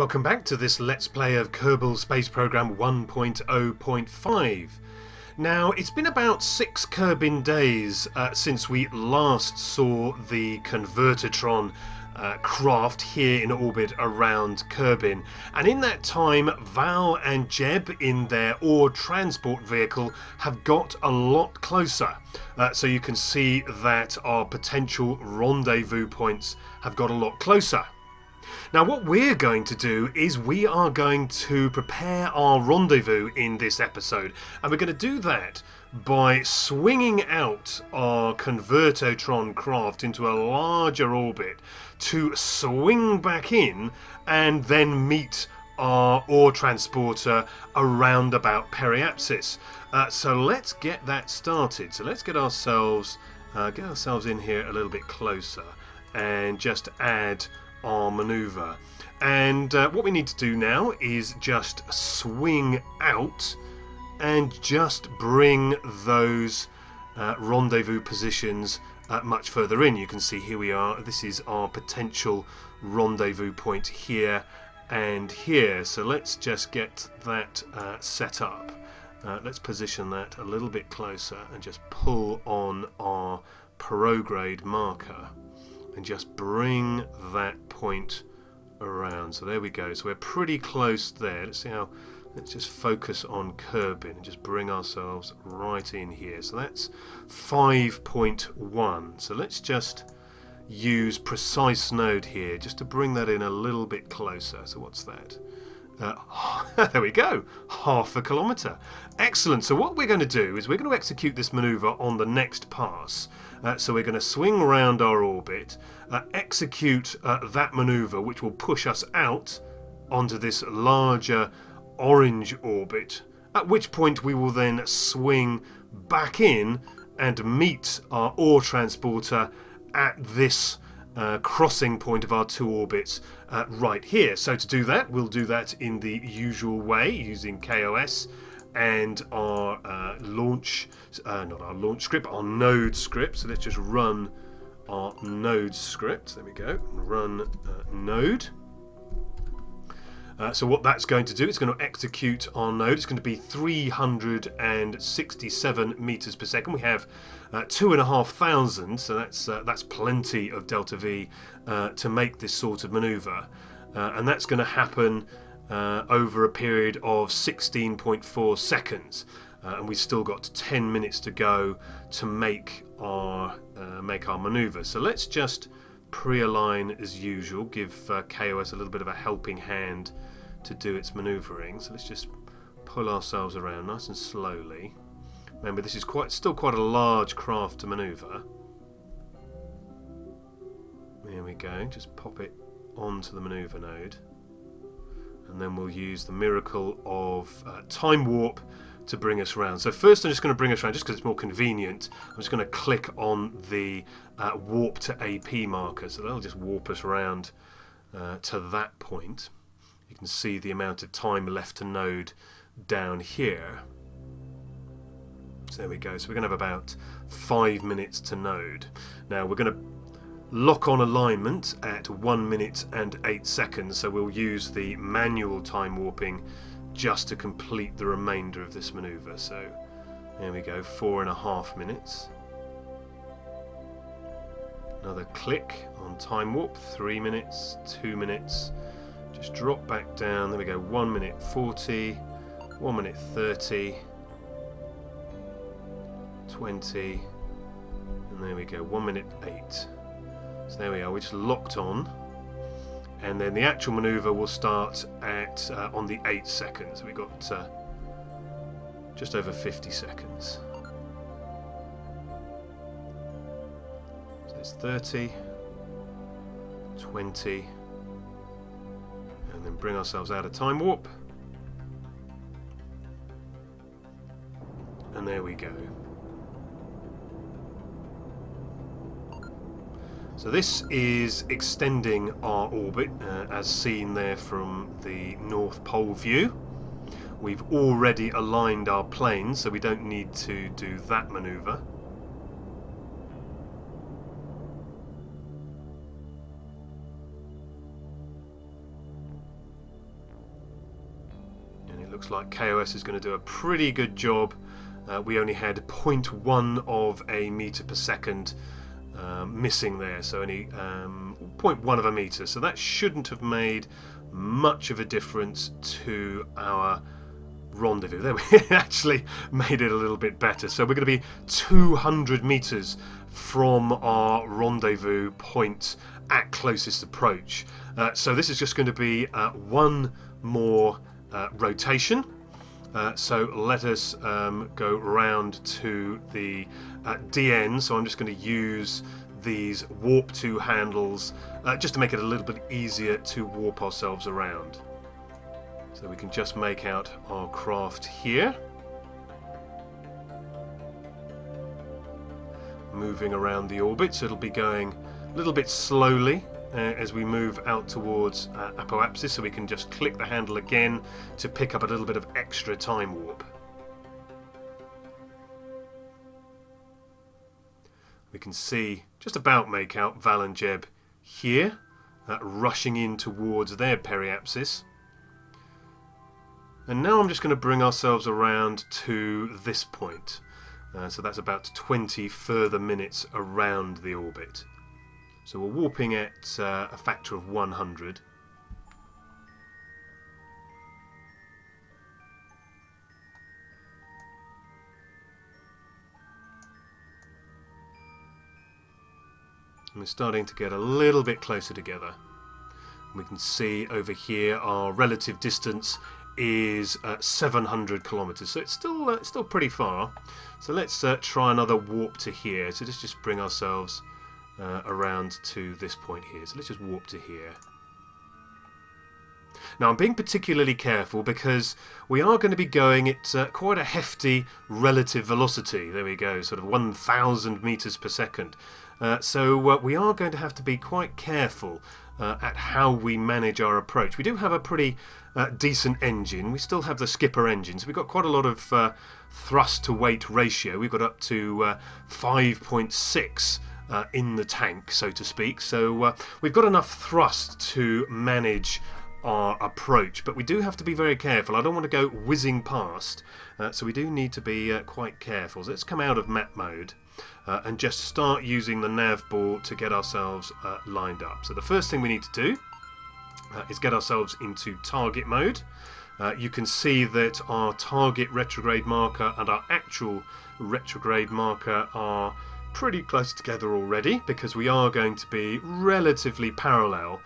Welcome back to this Let's Play of Kerbal Space Program 1.0.5. Now, it's been about 6 Kerbin days since we last saw the Convert-o-Tron craft here in orbit around Kerbin, and in that time Val and Jeb in their ore transport vehicle have got a lot closer, so you can see that our potential rendezvous points have got a lot closer. Now what we're going to do is we are going to prepare our rendezvous in this episode, and we're going to do that by swinging out our Convert-o-Tron craft into a larger orbit to swing back in and then meet our ore transporter around about Periapsis. So let's get that started. So let's get ourselves in here a little bit closer and just add our maneuver. And what we need to do now is just swing out and just bring those rendezvous positions much further in. You can see here we are. This is our potential rendezvous point here and here. So let's just get that set up. Let's position that a little bit closer and just pull on our prograde marker and just bring that point around. So there we go. So we're pretty close there. Let's see how. Let's just focus on Kerbin and just bring ourselves right in here. So that's 5.1. So let's just use precise node here just to bring that in a little bit closer. So what's that? There we go, 0.5 kilometre. Excellent. So what we're going to do is we're going to execute this manoeuvre on the next pass. So we're going to swing around our orbit, execute that manoeuvre, which will push us out onto this larger orange orbit, at which point we will then swing back in and meet our ore transporter at this crossing point of our two orbits right here. So to do that, we'll do that in the usual way using KOS and our not our launch script, our node script. So let's just run our node script. There we go. Run node. So what that's going to do, it's going to execute our node. It's going to be 367 meters per second. We have 2,500, so that's plenty of delta V to make this sort of maneuver, and that's going to happen over a period of 16.4 seconds, and we've still got 10 minutes to go to make our maneuver. So let's just pre-align as usual, give KOS a little bit of a helping hand to do its manoeuvring. So let's just pull ourselves around nice and slowly. Remember, this is still quite a large craft to manoeuvre. There we go, just pop it onto the manoeuvre node, and then we'll use the miracle of time warp to bring us around. So first I'm just going to bring us around just because it's more convenient. I'm just going to click on the warp to AP marker, so that'll just warp us around to that point. You can see the amount of time left to node down here. So there we go. So we're going to have about 5 minutes to node. Now we're going to lock on alignment at 1 minute and 8 seconds. So we'll use the manual time warping just to complete the remainder of this maneuver. So there we go, 4.5 minutes. Another click on time warp, 3 minutes, 2 minutes. Just drop back down. There we go, 1 minute 40, 1 minute 30, 20, and there we go, 1 minute 8. So there we are, we just locked on, and then the actual manoeuvre will start at on the 8 seconds. So we got just over 50 seconds. So it's 30, 20, and then bring ourselves out of time warp, and there we go. So this is extending our orbit as seen there from the North Pole view. We've already aligned our planes, so we don't need to do that manoeuvre. looks like KOS is going to do a pretty good job. We only had 0.1 of a meter per second missing there, so only 0.1 of a meter. So that shouldn't have made much of a difference to our rendezvous. There, we actually made it a little bit better. So we're going to be 200 meters from our rendezvous point at closest approach. So this is just going to be one more rotation. So let us go round to the DN. So I'm just going to use these warp 2 handles just to make it a little bit easier to warp ourselves around. So we can just make out our craft here. Moving around the orbit, so it'll be going a little bit slowly as we move out towards apoapsis, so we can just click the handle again to pick up a little bit of extra time warp. We can see just about make out Val and Jeb here, rushing in towards their periapsis. And now I'm just going to bring ourselves around to this point. So that's about 20 further minutes around the orbit. So we're warping at a factor of 100. And we're starting to get a little bit closer together. We can see over here our relative distance is 700 kilometers, so it's still pretty far. So let's try another warp to here. So let's just bring ourselves around to this point here. So let's just warp to here. Now I'm being particularly careful because we are going to be going at quite a hefty relative velocity. There we go, sort of 1,000 meters per second. So we are going to have to be quite careful at how we manage our approach. We do have a pretty decent engine. We still have the skipper engine, so we've got quite a lot of thrust to weight ratio. We've got up to 5.6 in the tank, so to speak. So we've got enough thrust to manage our approach, but we do have to be very careful. I don't want to go whizzing past, so we do need to be quite careful. So let's come out of map mode and just start using the nav ball to get ourselves lined up. So the first thing we need to do is get ourselves into target mode. You can see that our target retrograde marker and our actual retrograde marker are pretty close together already, because we are going to be relatively parallel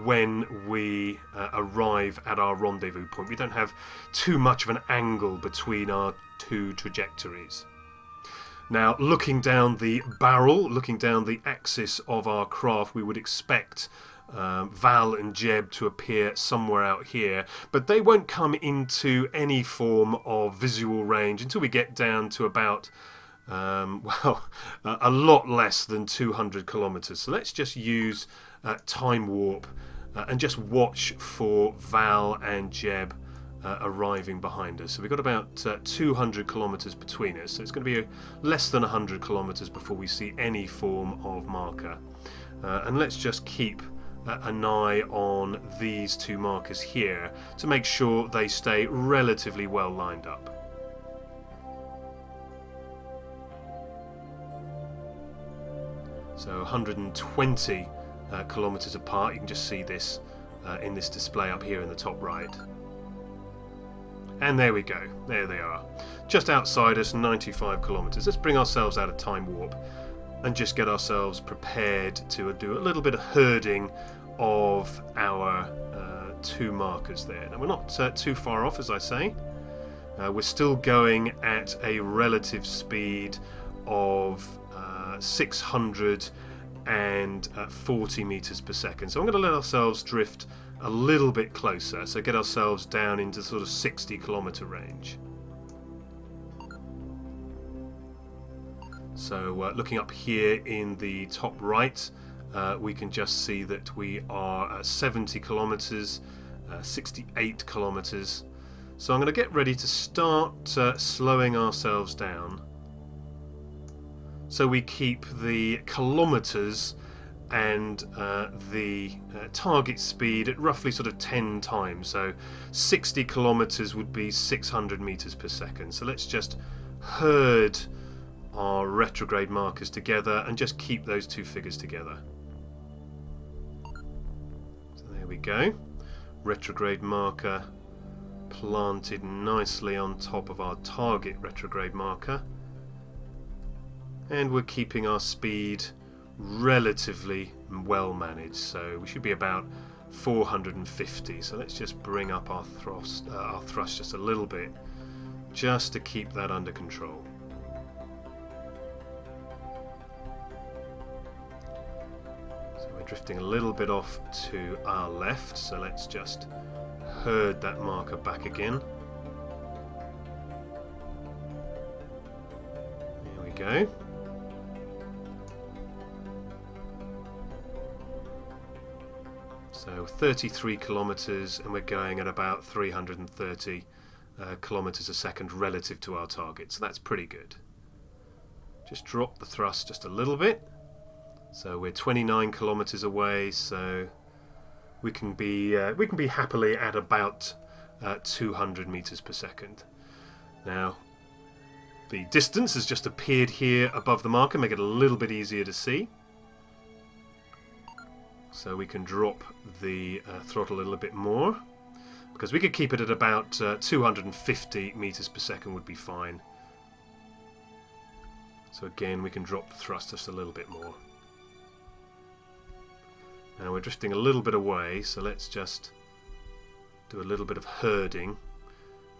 when we arrive at our rendezvous point. We don't have too much of an angle between our two trajectories. Now, looking down the barrel, looking down the axis of our craft, we would expect Val and Jeb to appear somewhere out here, but they won't come into any form of visual range until we get down to about a lot less than 200 kilometers. So let's just use time warp and just watch for Val and Jeb arriving behind us. So we've got about 200 kilometers between us, so it's going to be less than 100 kilometers before we see any form of marker. And let's just keep an eye on these two markers here to make sure they stay relatively well lined up. So 120 kilometers apart. You can just see this in this display up here in the top right. And there we go, there they are. Just outside us, 95 kilometers. Let's bring ourselves out of time warp and just get ourselves prepared to do a little bit of herding of our two markers there. Now we're not too far off, as I say. We're still going at a relative speed of 640 meters per second. So I'm going to let ourselves drift a little bit closer, so get ourselves down into sort of 60 kilometer range. So looking up here in the top right, we can just see that we are at 70 kilometers, 68 kilometers. So I'm going to get ready to start slowing ourselves down, so we keep the kilometers and the target speed at roughly sort of 10 times. So 60 kilometers would be 600 meters per second. So let's just herd our retrograde markers together and just keep those two figures together. So there we go. Retrograde marker planted nicely on top of our target retrograde marker. And we're keeping our speed relatively well managed, so we should be about 450. So let's just bring up our thrust just a little bit, just to keep that under control. So we're drifting a little bit off to our left, so let's just herd that marker back again. There we go. So 33 kilometers, and we're going at about 330 kilometers a second relative to our target, so that's pretty good. Just drop the thrust just a little bit. So we're 29 kilometers away, so we can be happily at about 200 meters per second. Now, the distance has just appeared here above the marker, make it a little bit easier to see. So we can drop the throttle a little bit more, because we could keep it at about 250 meters per second would be fine. So again, we can drop the thrust just a little bit more. Now we're drifting a little bit away, so let's just do a little bit of herding.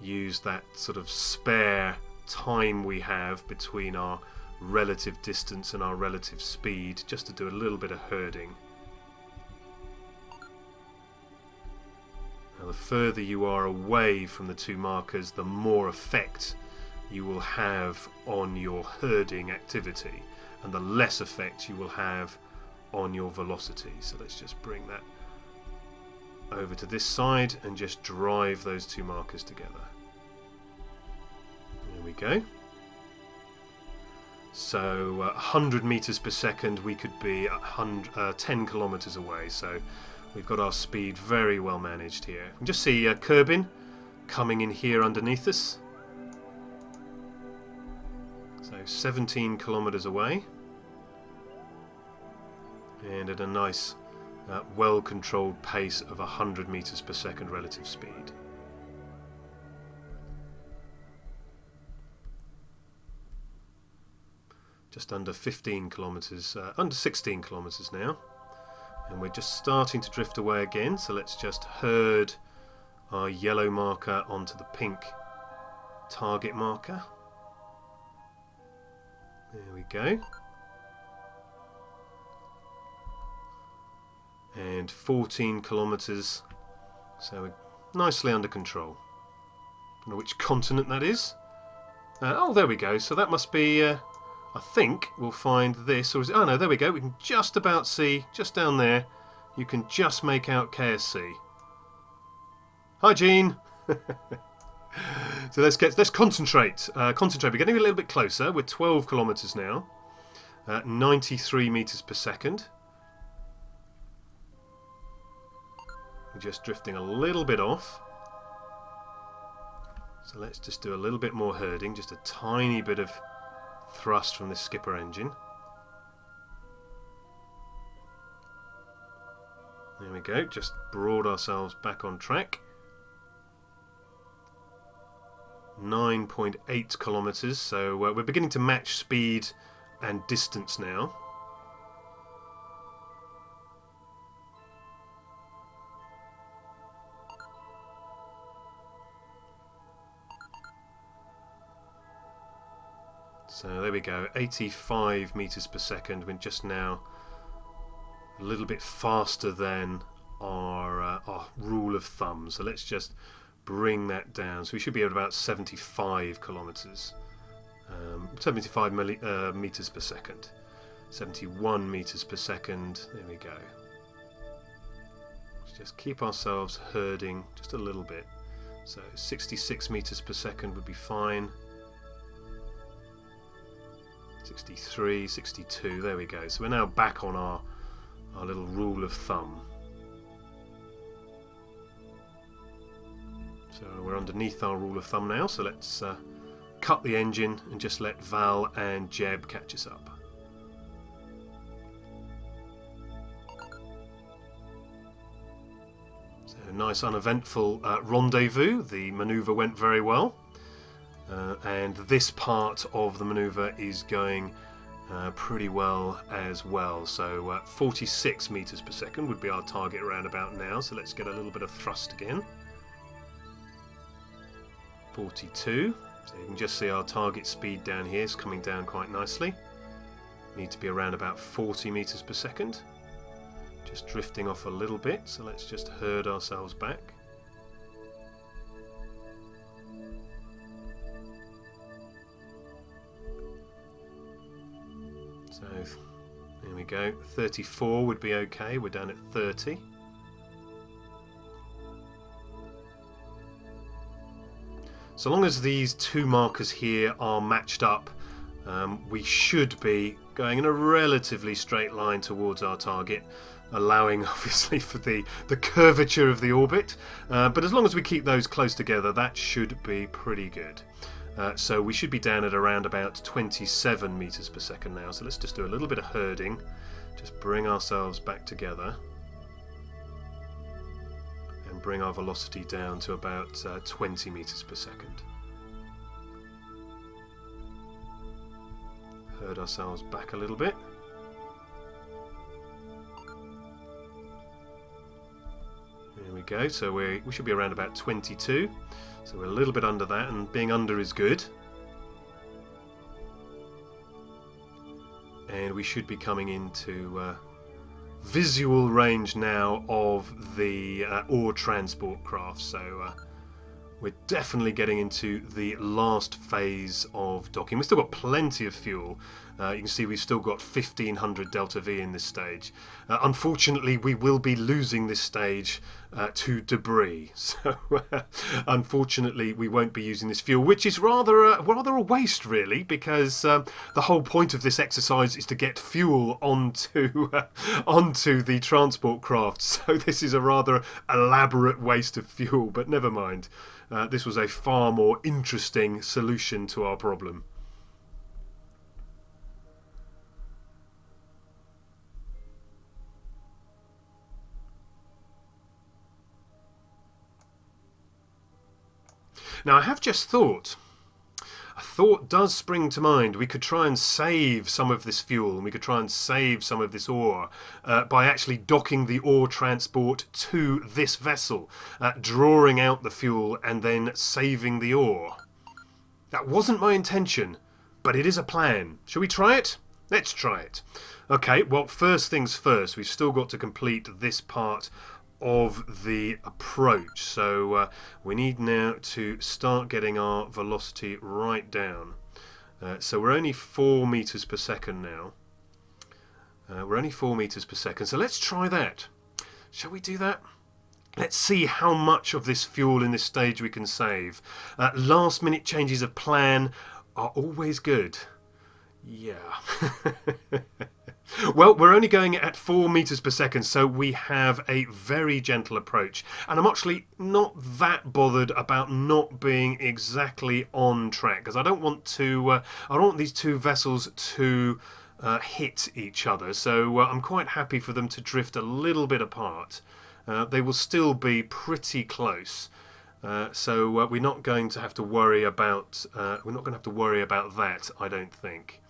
Use that sort of spare time we have between our relative distance and our relative speed, just to do a little bit of herding. Now, the further you are away from the two markers, the more effect you will have on your herding activity, and the less effect you will have on your velocity. So let's just bring that over to this side and just drive those two markers together. There we go. So 100 meters per second, we could be 10 kilometers away. So we've got our speed very well managed here. You can just see Kerbin coming in here underneath us. So 17 kilometers away. And at a nice, well-controlled pace of 100 meters per second relative speed. Just under 15 kilometers, under 16 kilometers now. And we're just starting to drift away again, so let's just herd our yellow marker onto the pink target marker. There we go. And 14 kilometers, so we're nicely under control. I don't know which continent that is. Oh, there we go. So that must be, I think we'll find this, or is it, oh no, there we go. We can just about see, just down there, you can just make out KSC. Hi, Gene. So let's concentrate. Concentrate. We're getting a little bit closer. We're 12 kilometers now, 93 meters per second. We're just drifting a little bit off. So let's just do a little bit more herding, just a tiny bit of thrust from the skipper engine. There we go, just brought ourselves back on track. 9.8 kilometers, so we're beginning to match speed and distance now. So there we go, 85 meters per second. We're just now a little bit faster than our rule of thumb. So let's just bring that down. So we should be at about 75 kilometers, 75 meters per second, 71 meters per second. There we go. Let's just keep ourselves herding just a little bit. So 66 meters per second would be fine. 63, 62, there we go. So we're now back on our our little rule of thumb. So we're underneath our rule of thumb now, so let's cut the engine and just let Val and Jeb catch us up. So nice uneventful rendezvous. The manoeuvre went very well, and this part of the manoeuvre is going pretty well as well. So 46 meters per second would be our target around about now, so let's get a little bit of thrust again. 42, so you can just see our target speed down here is coming down quite nicely. Need to be around about 40 meters per second. Just drifting off a little bit, so let's just herd ourselves back. So there we go, 34 would be okay, we're down at 30. So long as these two markers here are matched up, we should be going in a relatively straight line towards our target, allowing obviously for the curvature of the orbit, but as long as we keep those close together, that should be pretty good. So we should be down at around about 27 meters per second now, so let's just do a little bit of herding, just bring ourselves back together and bring our velocity down to about 20 meters per second. Herd ourselves back a little bit. There we go, so we should be around about 22, so we're a little bit under that, and being under is good. And we should be coming into visual range now of the ore transport craft, so we're definitely getting into the last phase of docking. We've still got plenty of fuel. You can see we've still got 1500 delta V in this stage. Unfortunately, we will be losing this stage to debris. So unfortunately, we won't be using this fuel, which is rather a waste, really, because the whole point of this exercise is to get fuel onto onto the transport craft. So this is a rather elaborate waste of fuel, but never mind. This was a far more interesting solution to our problem. Now I have just thought, a thought does spring to mind. We could try and save some of this fuel, and we could try and save some of this ore by actually docking the ore transport to this vessel, drawing out the fuel and then saving the ore. That wasn't my intention, but it is a plan. Shall we try it? Let's try it. Okay, well, first things first, we've still got to complete this part of the approach, so we need now to start getting our velocity right down. So we're only 4 meters per second now. We're only 4 meters per second, so let's try that. Shall we do that? Let's see how much of this fuel in this stage we can save. Last minute changes of plan are always good. Yeah. Well, we're only going at 4 meters per second, so we have a very gentle approach. And I'm actually not that bothered about not being exactly on track, because I don't want these two vessels to hit each other. So I'm quite happy for them to drift a little bit apart. They will still be pretty close. So we're not going to have to worry about that, I don't think.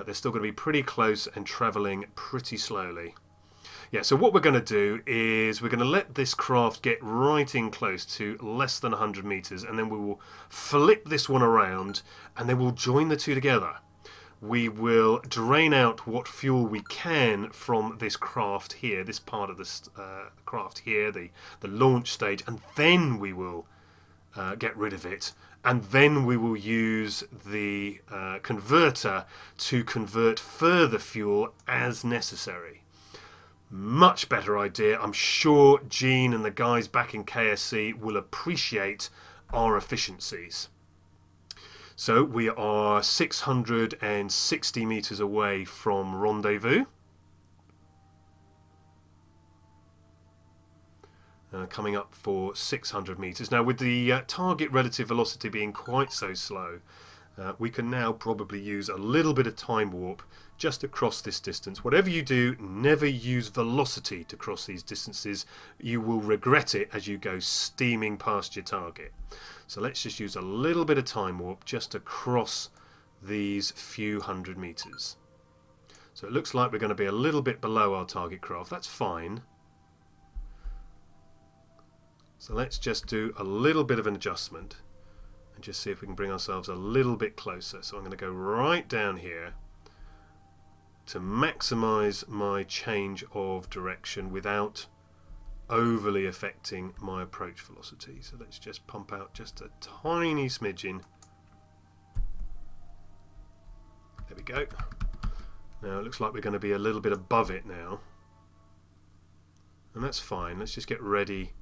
They're still going to be pretty close and travelling pretty slowly. Yeah, so what we're going to do is we're going to let this craft get right in close to less than 100 meters, and then we will flip this one around, and then we'll join the two together. We will drain out what fuel we can from this craft here, this part of this craft here, the launch stage, and then we will get rid of it. And then we will use the converter to convert further fuel as necessary. Much better idea. I'm sure Gene and the guys back in KSC will appreciate our efficiencies. So we are 660 meters away from rendezvous. coming up for 600 meters. Now, with the target relative velocity being quite so slow, we can now probably use a little bit of time warp just to cross this distance. Whatever you do, never use velocity to cross these distances. You will regret it as you go steaming past your target. So let's just use a little bit of time warp just to cross these few hundred meters. So it looks like we're going to be a little bit below our target craft. That's fine. So let's just do a little bit of an adjustment and just see if we can bring ourselves a little bit closer. So I'm going to go right down here to maximize my change of direction without overly affecting my approach velocity. So let's just pump out just a tiny smidgen. There we go. Now it looks like we're going to be a little bit above it now. And that's fine. Let's just get ready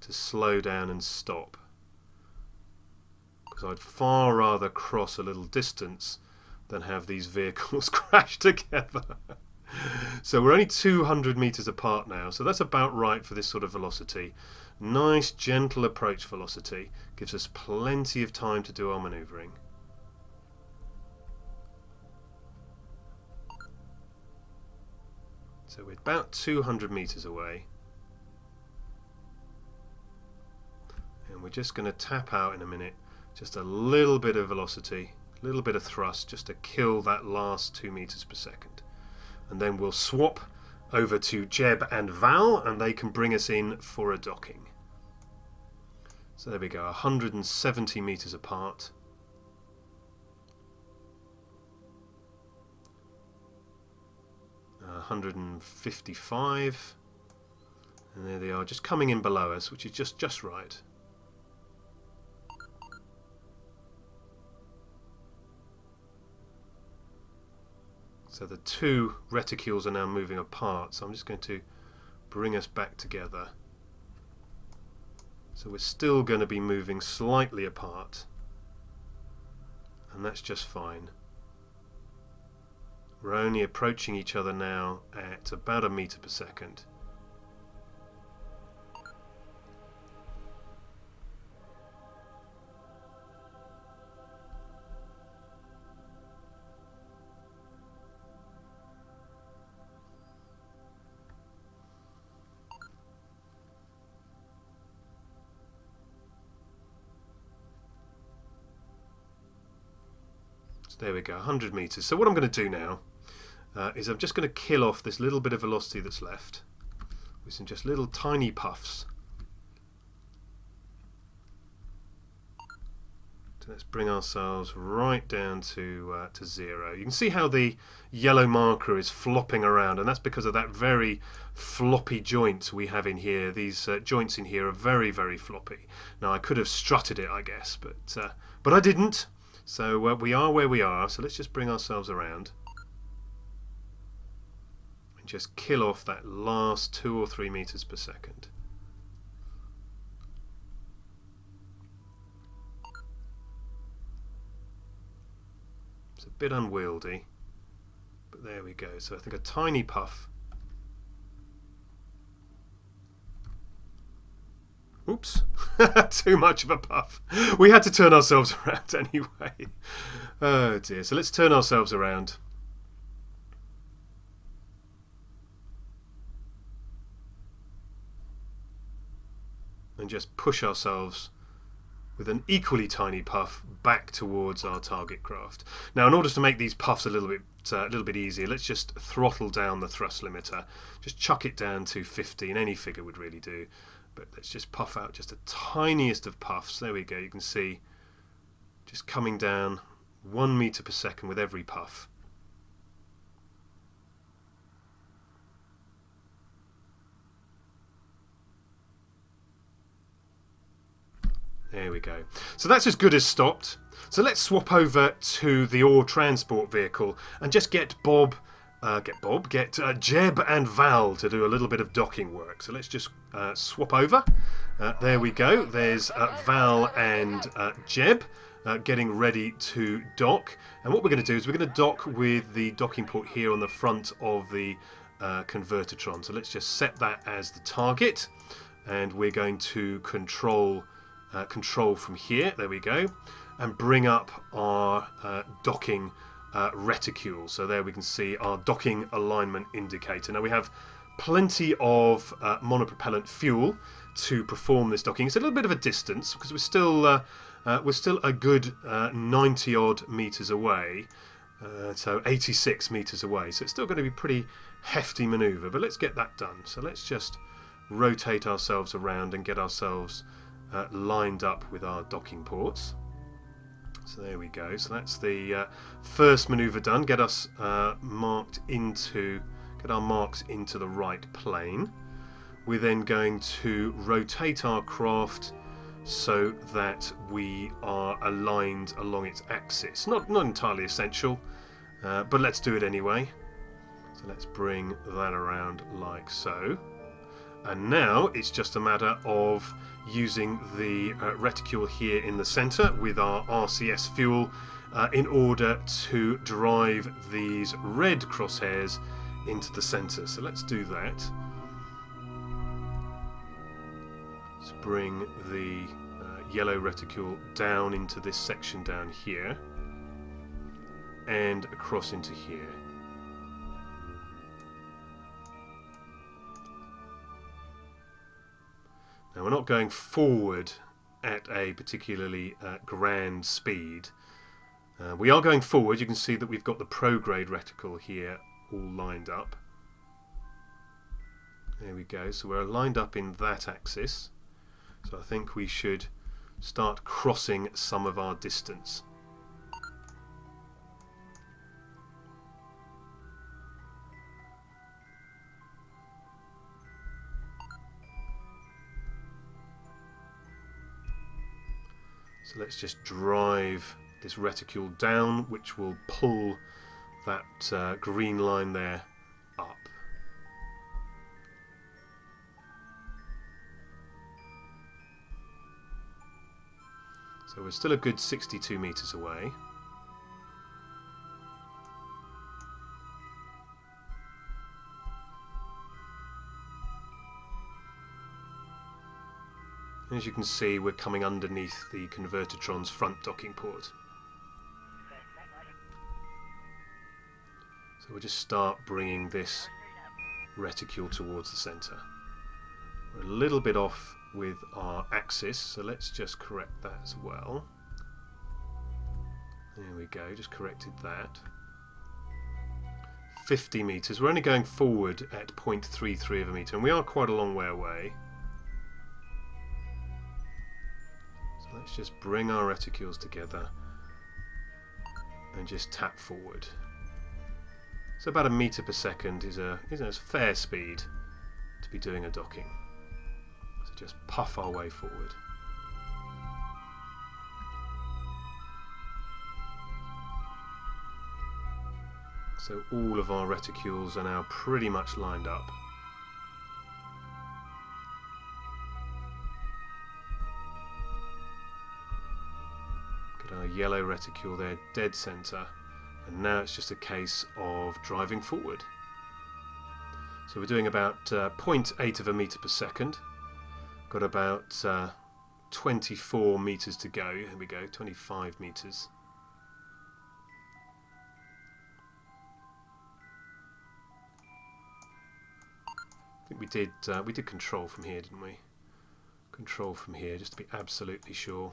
to slow down and stop. Because I'd far rather cross a little distance than have these vehicles crash together. So we're only 200 meters apart now, so that's about right for this sort of velocity. Nice gentle approach velocity gives us plenty of time to do our maneuvering. So we're about 200 meters away, and we're just going to tap out in a minute, just a little bit of velocity, a little bit of thrust just to kill that last 2 meters per second. And then we'll swap over to Jeb and Val, and they can bring us in for a docking. So there we go, 170 meters apart. Uh, 155, and there they are, just coming in below us, which is just right. So the two reticules are now moving apart, so I'm just going to bring us back together. So we're still going to be moving slightly apart, and that's just fine. We're only approaching each other now at about a meter per second. There we go, 100 meters. So what I'm going to do now is I'm just going to kill off this little bit of velocity that's left with some just little tiny puffs. So let's bring ourselves right down to 0. You can see how the yellow marker is flopping around, and that's because of that very floppy joint we have in here. These joints in here are very, very floppy. Now I could have strutted it, I guess, but I didn't. So we are where we are, so let's just bring ourselves around and just kill off that last 2 or 3 meters per second. It's a bit unwieldy, but there we go. So I think a tiny puff. Oops, too much of a puff. We had to turn ourselves around anyway. Oh dear, so let's turn ourselves around. And just push ourselves with an equally tiny puff back towards our target craft. Now, in order to make these puffs a little bit easier, let's just throttle down the thrust limiter. Just chuck it down to 15, any figure would really do. But let's just puff out just the tiniest of puffs. There we go, you can see just coming down 1 meter per second with every puff. There we go. So that's as good as stopped. So let's swap over to the ore transport vehicle and just get Jeb and Val to do a little bit of docking work. So let's just swap over. There we go. There's Val and Jeb getting ready to dock. And what we're going to do is we're going to dock with the docking port here on the front of the Convert-o-Tron. So let's just set that as the target. and we're going to control from here. There we go, and bring up our docking reticule. So there we can see our docking alignment indicator. Now we have plenty of monopropellant fuel to perform this docking. It's a little bit of a distance because we're still a good 90 odd meters away, so 86 meters away. So it's still going to be pretty hefty maneuver, but let's get that done. So let's just rotate ourselves around and get ourselves lined up with our docking ports. So there we go. So that's the first maneuver done. Get us marked into. Get our marks into the right plane. We're then going to rotate our craft so that we are aligned along its axis. Not entirely essential, but let's do it anyway. So let's bring that around like so. And now it's just a matter of using the reticule here in the centre with our RCS fuel in order to drive these red crosshairs into the centre. So let's do that. Let's bring the yellow reticule down into this section down here and across into here. Now we're not going forward at a particularly grand speed. We are going forward. You can see that we've got the prograde reticle here all lined up. There we go. So we're lined up in that axis. So I think we should start crossing some of our distance. So let's just drive this reticule down, which will pull that green line there up. So we're still a good 62 meters away. As you can see, we're coming underneath the Convert-o-Tron's front docking port. So we'll just start bringing this reticule towards the centre. We're a little bit off with our axis, so let's just correct that as well. There we go, just corrected that. 50 metres. We're only going forward at 0.33 of a metre, and we are quite a long way away. So let's just bring our reticules together and just tap forward. So about a metre per second is a fair speed to be doing a docking. So just puff our way forward. So all of our reticules are now pretty much lined up. Got our yellow reticule there, dead centre. And now it's just a case of driving forward. So we're doing about 0.8 of a metre per second. Got about 24 metres to go. Here we go, 25 metres. I think we did control from here, didn't we? Control from here, just to be absolutely sure.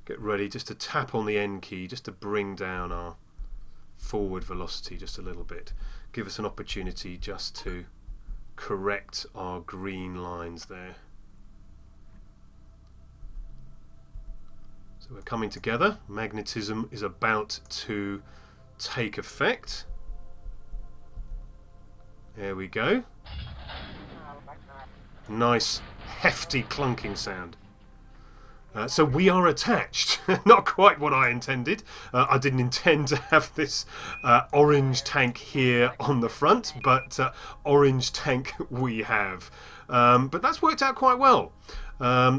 Get ready just to tap on the N key, just to bring down our forward velocity just a little bit. Give us an opportunity just to correct our green lines there. So we're coming together. Magnetism is about to take effect. There we go. Nice, hefty clunking sound. So we are attached. Not quite what I intended. I didn't intend to have this orange tank here on the front, but orange tank we have. But that's worked out quite well.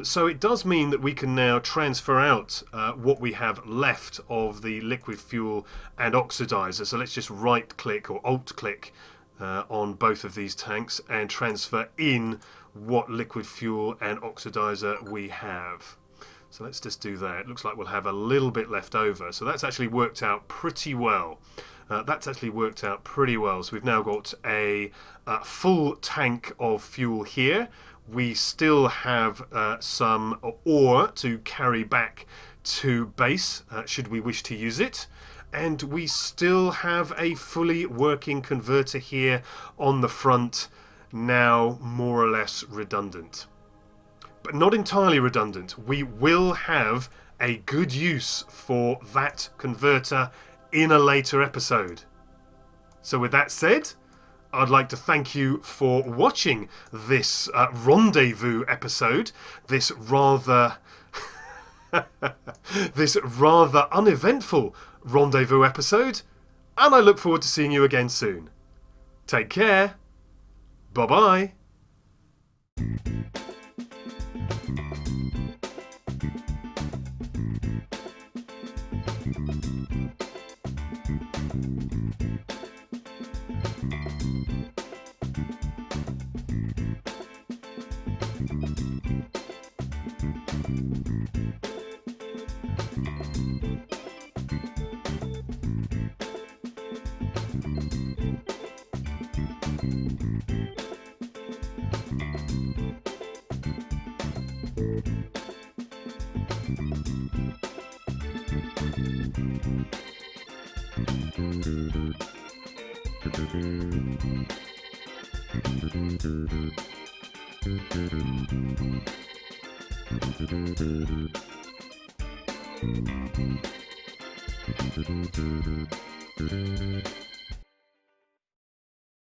So it does mean that we can now transfer out what we have left of the liquid fuel and oxidizer. So let's just right click or alt click on both of these tanks and transfer in what liquid fuel and oxidizer we have. So let's just do that. It looks like we'll have a little bit left over. So that's actually worked out pretty well. So we've now got a full tank of fuel here. We still have some ore to carry back to base should we wish to use it. And we still have a fully working converter here on the front, now more or less redundant. But not entirely redundant. We will have a good use for that converter in a later episode. So with that said, I'd like to thank you for watching this rendezvous episode, this rather uneventful rendezvous episode, and I look forward to seeing you again soon. Take care. Bye-bye.